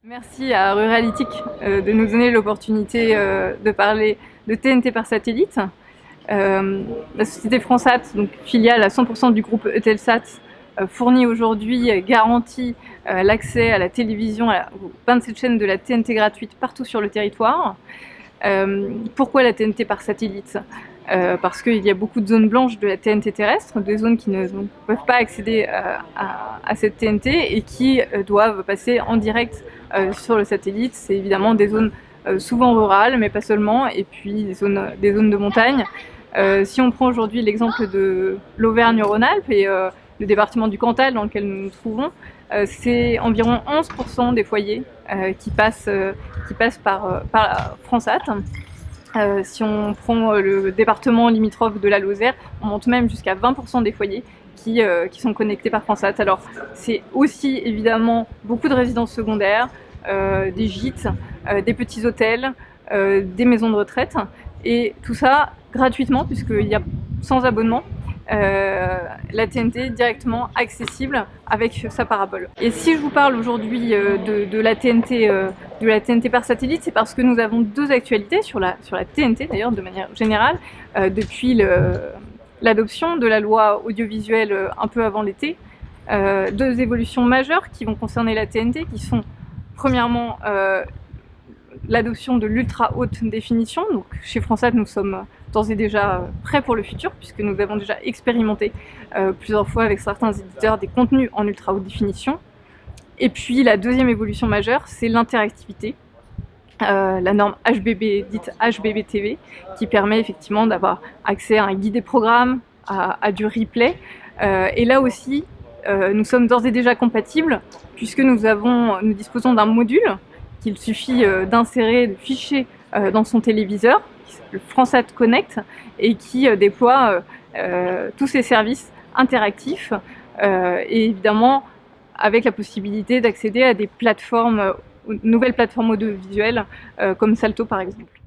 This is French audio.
Merci à Ruralytic de nous donner l'opportunité de parler de TNT par satellite. La société Fransat, donc filiale à 100% du groupe Eutelsat, fournit aujourd'hui, garantit l'accès à la télévision, aux 27 chaînes de la TNT gratuite partout sur le territoire. Pourquoi la TNT par satellite ? Parce qu'il y a beaucoup de zones blanches de la TNT terrestre, des zones qui ne peuvent pas accéder à cette TNT et qui doivent passer en direct sur le satellite. C'est évidemment des zones souvent rurales, mais pas seulement, et puis des zones de montagne. Si on prend aujourd'hui l'exemple de l'Auvergne-Rhône-Alpes et le département du Cantal dans lequel nous nous trouvons, c'est environ 11% des foyers qui passent par Fransat. Si on prend le département limitrophe de la Lozère, on monte même jusqu'à 20% des foyers qui sont connectés par Fransat. Alors c'est aussi évidemment beaucoup de résidences secondaires, des gîtes, des petits hôtels, des maisons de retraite, et tout ça gratuitement puisqu'il y a sans abonnement. La TNT directement accessible avec sa parabole. Et si je vous parle aujourd'hui de la TNT par satellite, c'est parce que nous avons deux actualités sur la TNT d'ailleurs de manière générale depuis l'adoption de la loi audiovisuelle un peu avant l'été. Deux évolutions majeures qui vont concerner la TNT, qui sont premièrement l'adoption de l'ultra haute définition. Donc chez Fransat, nous sommes d'ores et déjà prêts pour le futur, puisque nous avons déjà expérimenté plusieurs fois avec certains éditeurs des contenus en ultra haute définition. Et puis la deuxième évolution majeure, c'est l'interactivité. La norme HBB, dite HBB TV, qui permet effectivement d'avoir accès à un guide des programmes, à du replay. Et là aussi, nous sommes d'ores et déjà compatibles, puisque nous disposons d'un module qu'il suffit d'insérer le fichier dans son téléviseur, le Fransat Connect, et qui déploie tous ces services interactifs, et évidemment avec la possibilité d'accéder à des plateformes, nouvelles plateformes audiovisuelles comme Salto par exemple.